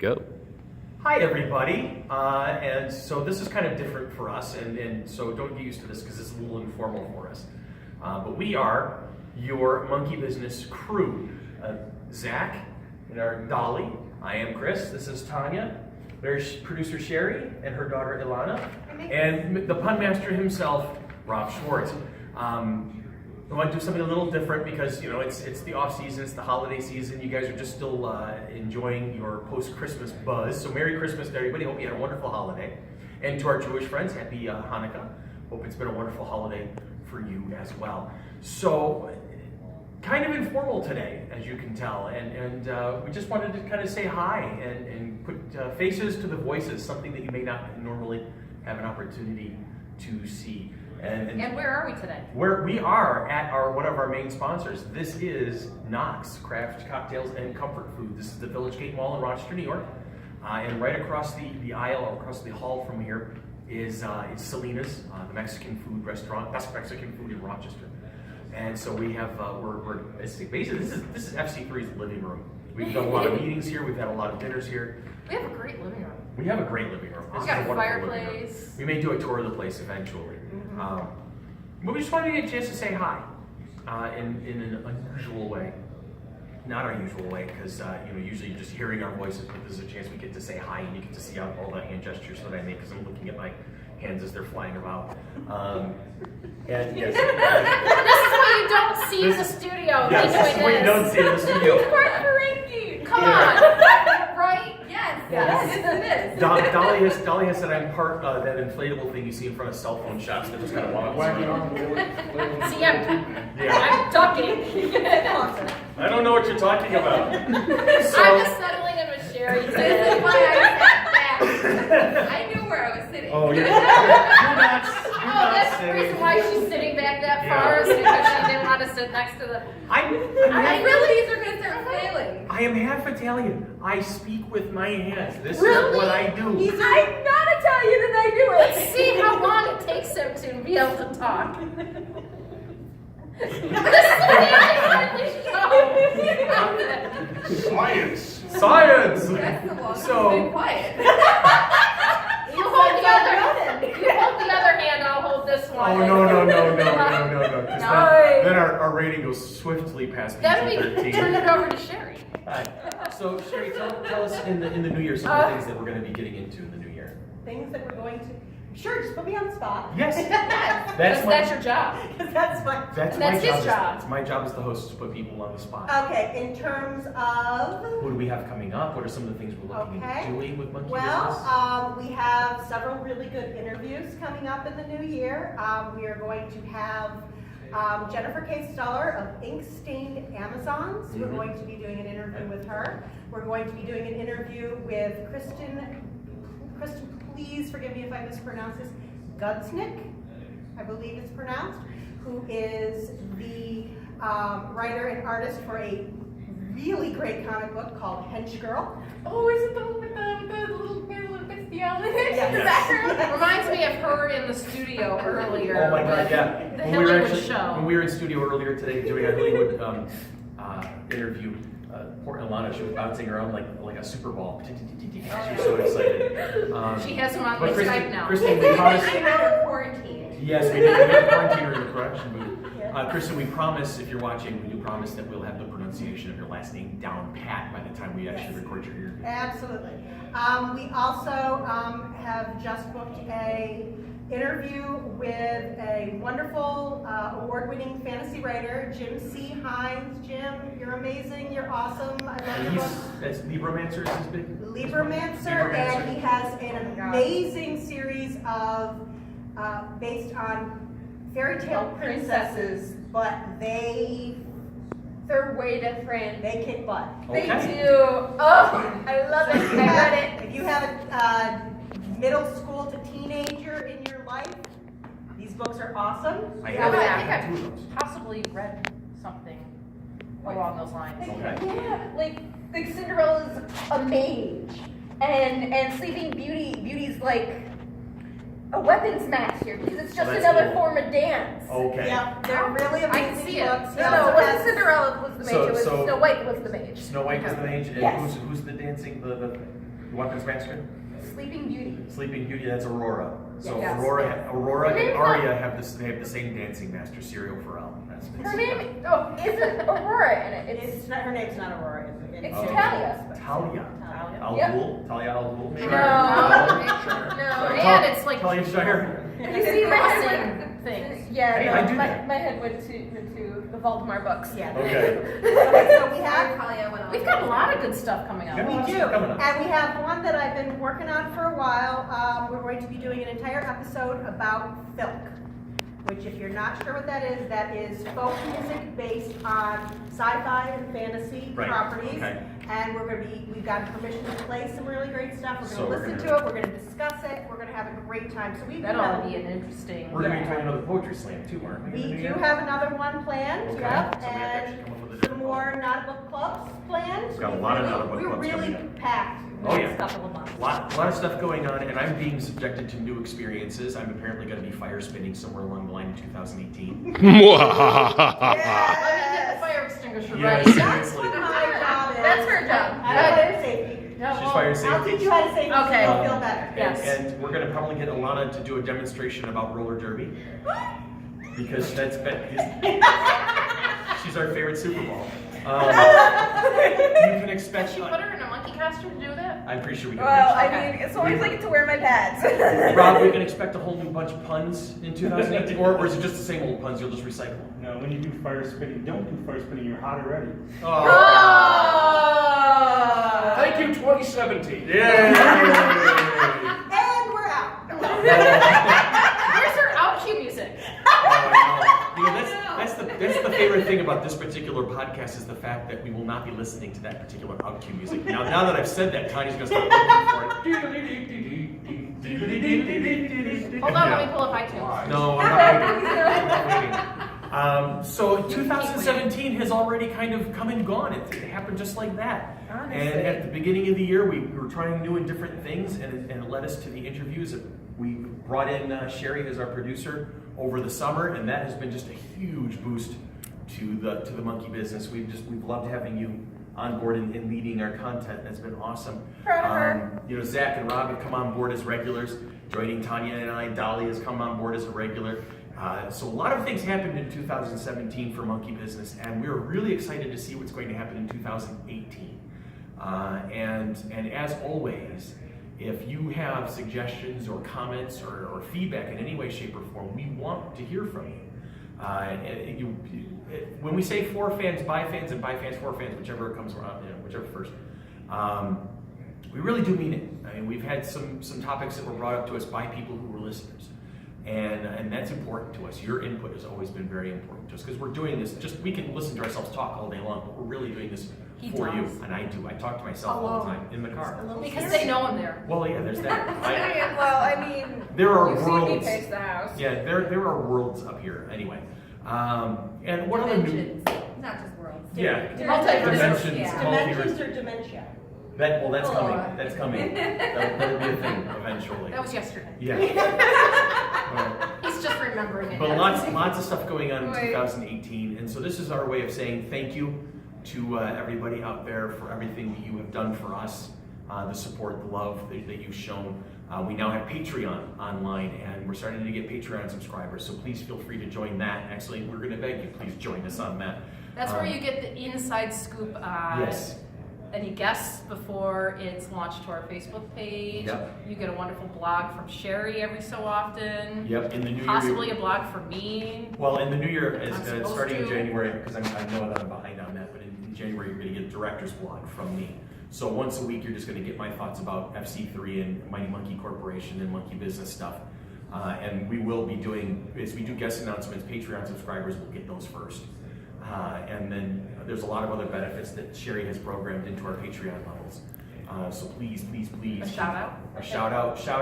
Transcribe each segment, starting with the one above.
go. Hi everybody, and so this is kind of different for us, and so don't get used to this because it's a little informal for us. But we are your monkey business crew. Zach and our Dolly. I am Chris. This is Tanya. There's producer Cherie and her daughter Lanna, and the pun master himself, Rob Schwartz. I want to do something a little different because it's the off season, it's the holiday season. You guys are just still enjoying your post-Christmas buzz. So Merry Christmas to everybody. Hope you had a wonderful holiday. And to our Jewish friends, Happy Hanukkah. Hope it's been a wonderful holiday for you as well. So kind of informal today, as you can tell, and we just wanted to kind of say hi and put faces to the voices, something that you may not normally have an opportunity to see. And where are we today? We are at one of our main sponsors. This is Knox Craft Cocktails and Comfort Food. This is the Village Gate Mall in Rochester, New York. And right across the aisle, or across the hall from here, is Selena's, the Mexican food restaurant, best Mexican food in Rochester. And so we have, basically, this is FC3's living room. We've done a lot of meetings here, we've had a lot of dinners here. We have a great living room. We have a great living room. We got a fireplace. We may do a tour of the place eventually. But we just wanted to get a chance to say hi in an unusual way. Not our usual way, because usually you're just hearing our voices, but this is a chance we get to say hi and you get to see all the hand gestures that I make because I'm looking at my hands as they're flying about. And yes. This is what you don't see in the studio. Yes, this is what you don't see in the studio. Come on, right? Yes, it is. Dolly has said I'm part that inflatable thing you see in front of cell phone shops that just kind of walk around. See, I'm ducking. I don't know what you're talking about. I'm just settling in with Cherie This today. is why I sat back. I knew where I was sitting. Oh, you're not Oh, that's the reason why she's sitting back that far, is because she didn't want to sit next to the... My abilities are going to start failing. I am half Italian. I speak with my hands. This Really? is what I do. I'm not Italian and I do it. Let's see how long it takes him to be able to talk. This is the Science! That's the longest So- I've been quiet. You hold the other hand, I'll hold this one. Oh, no. Then our rating goes swiftly past Then we PG-13. turn it over to Cherie. Hi. So, Cherie, tell us in the new year some of the things that we're going to be getting into in the new year. Things that we're going to. Sure, just put me on the spot. Yes. That's your job. That's my. That's That's my his job. It's my job as the host to put people on the spot. Okay, in terms of. What do we have coming up? What are some of the things we're looking at doing with Monkey Business? Well, we have several really good interviews coming up in the new year. We are going to have Jennifer K. Stuller of Ink Stained Amazons. We're going to be doing an interview with her. We're going to be doing an interview with Kristen, please forgive me if I mispronounce this, Gudsnick, I believe it's pronounced, who is the writer and artist for a really great comic book called Hench Girl. Oh, is it the one with the little bestiality Yes. in the background? Reminds me of her in the studio earlier. Oh my God, yeah. The When we were Hollywood show. When we were in studio earlier today doing a Hollywood interview, poor Lanna, she was bouncing around like a super ball. She was so excited. She has him on But the Kristen, Skype now. Kristen, we promised. I'm out of quarantine. Yes, we did. We had quarantine in the production booth. Kristen, we promise, if you're watching, we do promise that we'll have the pronunciation of your last name down pat by the time we actually record your interview. Absolutely. We also have just booked a interview with a wonderful award-winning fantasy writer, Jim C. Hines. Jim, you're amazing. You're awesome. I love And your book. that's Libromancer is his big. Libromancer, and he has an amazing series of based on fairy tale princesses, but They're way different. they kick butt. Okay. They do. Oh, I love it. I read it. If you have a middle school to teenager in your life, these books are awesome. I Yeah, have I think two of those. I've possibly read something along those lines. Okay. Yeah, like Cinderella's a mage, and Sleeping Beauty's like a weapons master because it's just That's another cool. form of dance. Okay. Yeah, they're really I can amazing see it. books. No, it wasn't Cinderella was the mage. So- it was so- Snow White was the mage. Snow White was the mage, and Yes. who's the dancing? The weapons master? Sleeping Beauty. Sleeping Beauty, that's Aurora. So Yes. Aurora and name's Arya have the same dancing master, Serial Pharrell. That's Her name isn't Aurora in it. It's not, her name's not Aurora. It's Oh. Talia. Talia. Talia. Al Yep. Ghul? Talia Al Ghul? maybe? No. No, and it's like Talia Shire. You see my head crossing things. Yeah, Hey, no, I do that. my head went to the Voldemort books. Yeah. Okay. Okay, so we have, We've got a lot of good stuff coming up. Yeah. we do, Coming up. and we have one that I've been working on for a while. We're going to be doing an entire episode about filk, which if you're not sure what that is folk music based on sci-fi and fantasy Right, properties. okay. And we've gotten permission to play some really great stuff. We're So gonna we're listen gonna- to it, we're gonna discuss it, we're gonna have a great time. So we've That'll got- be an interesting. We're going to be doing another poetry slam too, aren't we? We gonna do that? have another one planned, Okay. yep, So we have to actually and come up with a some different more not book clubs planned. We've got a lot of not-a-book clubs We're coming really up. packed Oh, the yeah. next couple of months. A lot of stuff going on, and I'm being subjected to new experiences. I'm apparently going to be fire spinning somewhere along the line in 2018. Let me get the fire extinguisher Yeah, ready. seriously. My job is. That's her job. I don't fire safety. She's fire I'll safety. teach you how to safety so Okay. you'll feel better. Yes. And we're going to probably get Alana to do a demonstration about roller derby. Because she's our favorite Super Bowl. You can expect. Can she put her in a monkey costume to do that? I'm pretty sure we can. Well, I Okay. mean, as long as I get to wear my pads. Rob, we can expect a whole new bunch of puns in 2018, or is it just the same old puns? You'll just recycle them. No, when you do fire spinning, don't do fire spinning. You're hot already. Oh. Thank you, 2017. Yay! And we're out. Where's her out cue music? You know, that's the favorite thing about this particular podcast is the fact that we will not be listening to that particular out cue music. Now that I've said that, Tanya's gonna start looking for it. Hold on, let me pull up iTunes. No, I'm not waiting. So 2017 has already kind of come and gone. It happened just like that. Honestly. And at the beginning of the year, we were trying new and different things, and it led us to the interviews. We brought in Cherie as our producer over the summer, and that has been just a huge boost to the monkey business. We've loved having you on board and leading our content. That's been awesome. Proud of her. You know, Zach and Rob have come on board as regulars, joining Tanya and I. Dolly has come on board as a regular. So a lot of things happened in 2017 for monkey business, and we're really excited to see what's going to happen in 2018. And as always, if you have suggestions or comments or feedback in any way, shape, or form, we want to hear from you. When we say for fans, by fans, and by fans, for fans, whichever comes around, whichever first, we really do mean it. I mean, we've had some topics that were brought up to us by people who were listeners. And that's important to us. Your input has always been very important to us because we're doing this. We can listen to ourselves talk all day long, but we're really doing this for you. And I do. I talk to myself all the time in the car. Because they know I'm there. Well, yeah, there's that. Well, I mean, There are you see me worlds. face the house. Yeah, there are worlds up here. Anyway, and what other new? Dimensions, not just worlds. Yeah, Multi-dimensions. dimensions, Dimensions or dementia? That's coming. That's coming. That'll be a thing eventually. That was yesterday. Yeah. He's just remembering it. But lots of stuff going on in Wait. 2018, and so this is our way of saying thank you to everybody out there for everything that you have done for us, the support, the love that you've shown. We now have Patreon online, and we're starting to get Patreon subscribers, so please feel free to join that. Actually, we're going to beg you, please join us on that. That's where you get the inside scoop on Yes. any guests before it's launched to our Facebook page. Yep. You get a wonderful blog from Cherie every so often. Yep, in the new year. Possibly a blog from me. Well, in the new year, I'm supposed starting in to. January, because I know that I'm behind on that, but in January you're going to get a director's blog from me. So once a week you're just going to get my thoughts about FC3 and Mighty Monkey Corporation and monkey business stuff. And we will be doing, as we do guest announcements, Patreon subscribers will get those first. And then there's a lot of other benefits that Cherie has programmed into our Patreon levels. So please. A shout out. Shout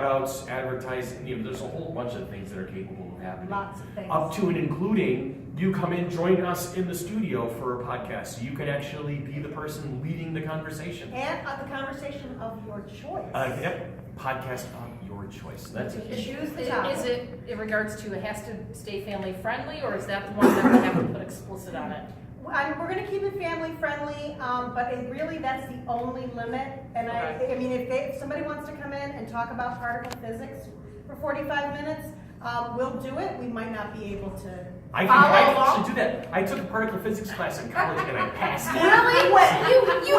outs, advertising, there's a whole bunch of things that are capable of happening. Lots of things. Up to and including, you come in, join us in the studio for a podcast. So you can actually be the person leading the conversation. And the conversation of your choice. Yep, podcast of your choice. That's it. Choose the topic. Is it in regards to it has to stay family friendly, or is that the one that we have to put explicit on it? we're gonna keep it family friendly, but really that's the only limit. And I mean, if somebody wants to come in and talk about particle physics for 45 minutes, we'll do it. We might not be able to. I can actually do that. I took a particle physics class in college and I passed it. Really? You.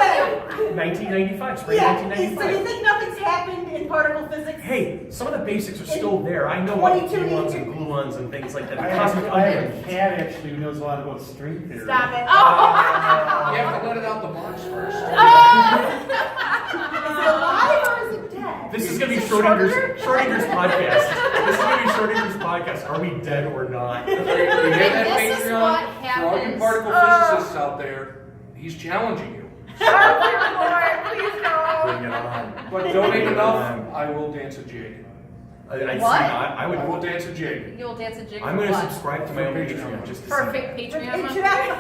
1995, spring Yeah. So 1995. you think nothing's happened in particle physics? Hey, some of the basics are still there. I know 22 gluons and gluons and things like that. I Cosmic have a onions. cat actually who knows a lot about string theory. Stop it. You have to let it out the marks first. Is it alive or is it dead? This is going to be Schrodinger's podcast. This is going to be Schrodinger's podcast. Are we dead or not? You hear that, This is Patreon? what For all you happens. particle physicists out there, he's challenging you. Please no. Bring it on. But donate enough, I will dance a jig. I I will would. dance a jig. You'll dance a jig. I'm for going to what? subscribe to my own Patreon. Patreon just to Perfect Patreon. Exactly.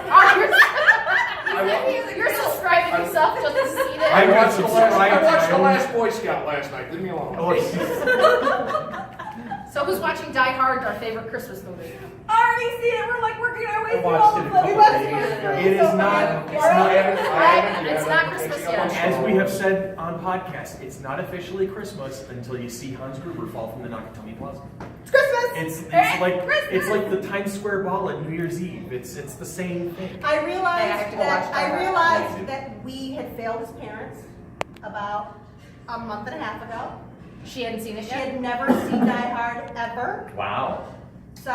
You're subscribing yourself just to see I that. got watched the subscribed last, to my own- last Boy Scout last night. Leave me alone. So who's watching Die Hard, our favorite Christmas movie? Already seen it. We're like working our way I through watched all it the a films. couple We watched days it. ago. It is not. It's not. It's not Christmas yet. As we have said on podcast, it's not officially Christmas until you see Hans Gruber fall from the Nakatomi Plaza. It's Christmas. It's like the Times Square ball at New Year's Eve. It's the same thing. I Hey, I have to go watch Die Hard. realized that we had failed as parents about a month and a half ago. She hadn't seen it She yet. had never seen Die Hard ever. Wow. So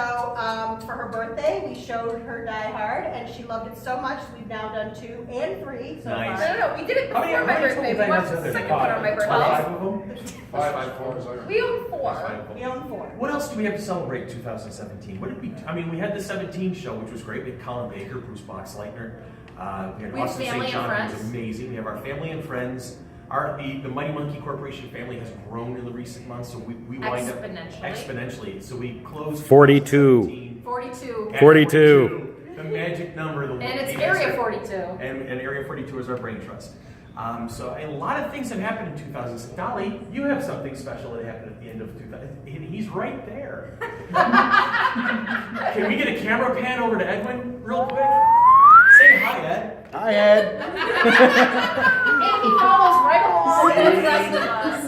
for her birthday, we showed her Die Hard, and she loved it so much. We've now done 2 and 3 so Nice. far. No, we did it How many before my total birthday. We Die watched Hards are the there? second one on my birthday. 5 of them? 5. We own 4. We own 4. What else do we have to celebrate 2017? What did we? I mean, we had the 17 show, which was great. We had Colin Baker, Bruce Boxleitner. We had We have Austin family St. John, and who was friends. amazing. We have our family and friends. The Mighty Monkey Corporation family has grown in the recent months, so we wind up exponentially. So we closed 42. 42. at 42. The magic number. And it's Area 42. And Area 42 is our brain trust. So a lot of things have happened in 2000. Dolly, you have something special that happened at the end of 2000. And he's right there. Can we get a camera pan over to Edwin real quick? Say hi, Ed. Hi, Ed. And he follows right along with the rest of us.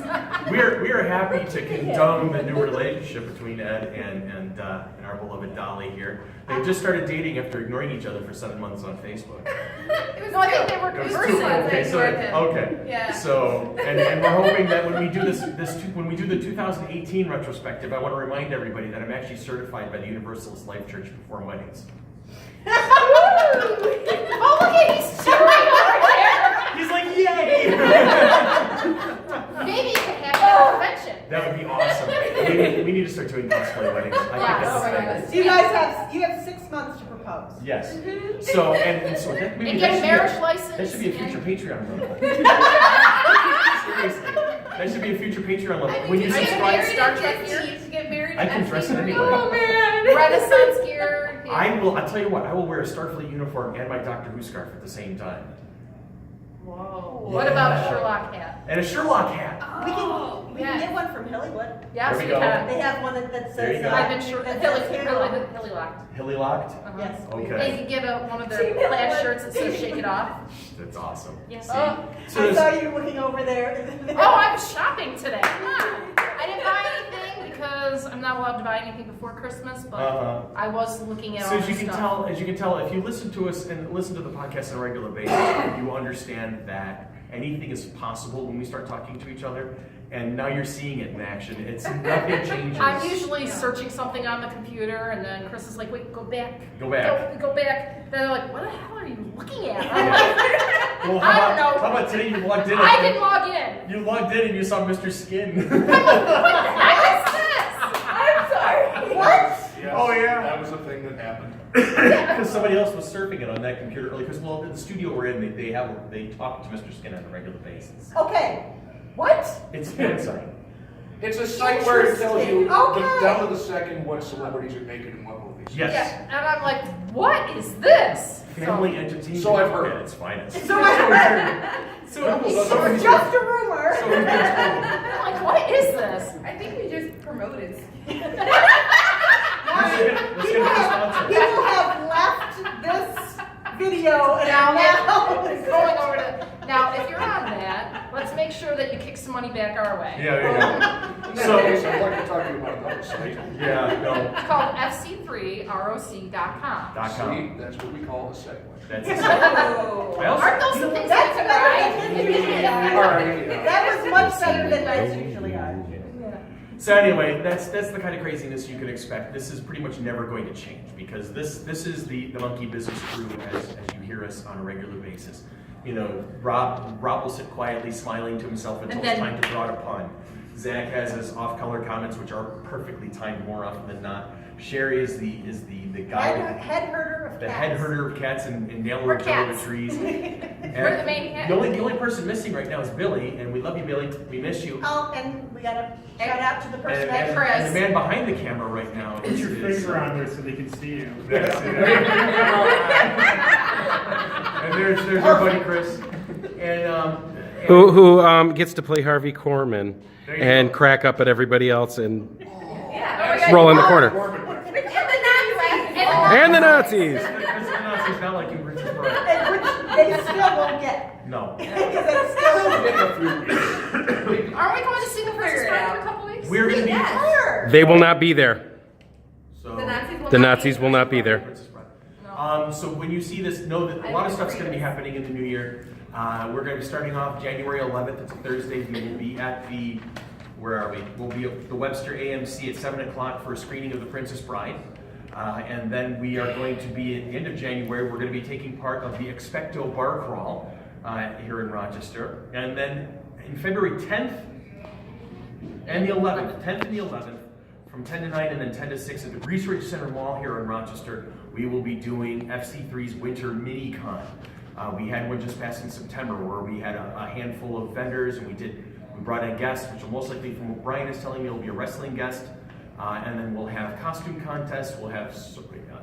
We are happy to condone the new relationship between Ed and our beloved Dolly here. They just started dating after ignoring each other for 7 months on Facebook. No, I think they were It was conversing. too okay. So okay. Yeah. So and we're hoping that when we do when we do the 2018 retrospective, I want to remind everybody that I'm actually certified by the Universalist Life Church to perform weddings. Oh, look at he's cheering over He's like, yay! there. Maybe you could have that convention. That would be awesome. We need to start doing cosplay weddings. I think Yes. that's Oh my exciting. So you have 6 months to propose. Yes. So and so that maybe And that get a should be marriage license. That should be a future and- Patreon level. Seriously, that should be a future Patreon level. When you I get subscribe, married Star Trek gear. To get married I can dress it anyway. Oh, man. Renaissance gear. Yeah. I will. I'll tell you what. I will wear a Starfleet uniform and my Doctor Who scarf at the same time, Whoa. What about a Sherlock hat? and a Sherlock hat. We can yeah. get one from Hollywood. Yes, There we we go. can. They have one that says. There you go. I've been sure. that Hilly says Halo. locked. Hilly locked. Uh-huh. Yes. Okay, And you get one of their plaid shirts that says "Shake It Off." that's awesome. Yes. See? Oh, So I there's- saw you looking over there. I was shopping today. Come on. I didn't buy anything because I'm not allowed to buy anything before Christmas, but Uh-huh. I was looking at So all as you this can stuff. tell, if you listen to us and listen to the podcast on a regular basis, you understand that anything is possible when we start talking to each other. And now you're seeing it in action. It's nothing changes. I'm usually searching something on the computer, and then Chris is like, "Wait, go back. Go back. Go back." Then they're like, "What the hell are you looking at?" Yeah. I'm like, Well, I don't know. How about today you logged in? I didn't log in. You logged in and you saw Mr. Skin. What is this? I'm sorry. What? Yes, Oh, yeah. That was a thing that happened. Because somebody else was surfing it on that computer earlier. Because well, in the studio we're in, they talk to Mr. Skin on a regular basis. Okay. What? It's fan site. It's a site where it tells you Okay. down to the second what celebrities are making and what movies. Yes. Yeah, and I'm like, "What is this?" Family entertainment. So I've heard. at its finest. So I've heard. So It's just a rumor. So we've been told. I'm like, "What is this?" I think we just promoted. Let's get a sponsor. People have left this video money back our way. Yeah, there you go. So, I'd like to talk to you about another site. Yeah, no. It's called FC3ROC.com. .com. See, that's what we call a segue. That's Oh. I also, Aren't those the things That's that better you than usually are. That was much better than those usually are. So anyway, that's the kind of craziness you can expect. This is pretty much never going to change because this is the monkey business crew as you hear us on a regular basis. You know, Rob will sit quietly smiling to himself until it's time to throw out a pun. Zach has his off-color comments, which are perfectly timed more often than not. Cherie is the guy, Head herder of the cats. head herder of cats and nailer We're of over cats. trees. We're the main The only person missing right now is Billy, and we love you, Billy. We miss you. Oh, and we gotta shout out to the person And, that and, Chris. and the man behind the camera right now Put your is finger on there so they can see you. and there's our buddy Chris. And Who gets to play Harvey Korman There you and go. crack up at everybody else and Yeah. roll in the corner. And And the Nazis. Chris the Nazi's not like you, Richard Bryan. And which they still won't get. No. Because it's still Aren't we going to see the Princess Bride in a couple weeks? We're gonna be They will not be there. so The Nazis will not be there. Princess Bride. So when you see this, know that a lot of stuff's going to be happening in the new year. We're going to be starting off January 11th. It's a Thursday. We will be at the, where are we? We'll be at the Webster AMC at 7 o'clock for a screening of The Princess Bride. And then we are going to be at the end of January, we're going to be taking part of the Expecto Bar Crawl here in Rochester. And then in February 10th and the 11th, 10th and the 11th, from 10 to 9 and then 10 to 6 at the Research Center Mall here in Rochester, we will be doing FC3's Winter Mini Con. We had one just passed in September where we had a handful of vendors and we brought in guests, which will most likely, from what Brian is telling me, will be a wrestling guest. And then we'll have costume contests, we'll have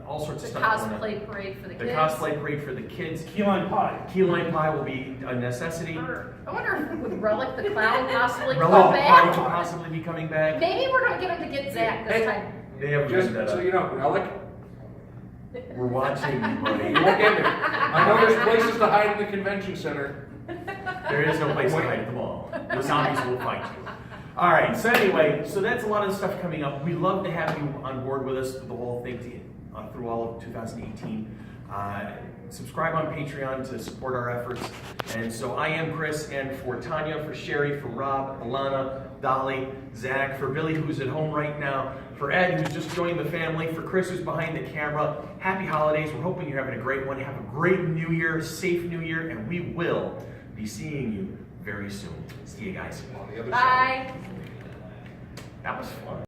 all sorts of The stuff going on. cosplay parade for the The kids. cosplay parade for the kids. Key lime pie. Key lime pie will be a necessity. I wonder if would Relic the Clown possibly Relic come Pie back? could possibly be coming back. Maybe we're going to get him to get Zach this time. They haven't Just messed that so up. you know, Relic, We're watching you, buddy. you won't get there. I know there's places to hide in the convention center. There is no place to hide at the mall. The zombies will find you. All right, so anyway, so that's a lot of stuff coming up. We love to have you on board with us through the whole thing through all of 2018. Subscribe on Patreon to support our efforts. And so I am Chris, and for Tanya, for Cherie, for Rob, Lanna, Dolly, Zach, for Billy, who's at home right now, for Ed, who's just joined the family, for Chris, who's behind the camera, happy holidays. We're hoping you're having a great one. Have a great new year, safe new year, and we will be seeing you very soon. See you guys. On the other side. Bye. That was fun.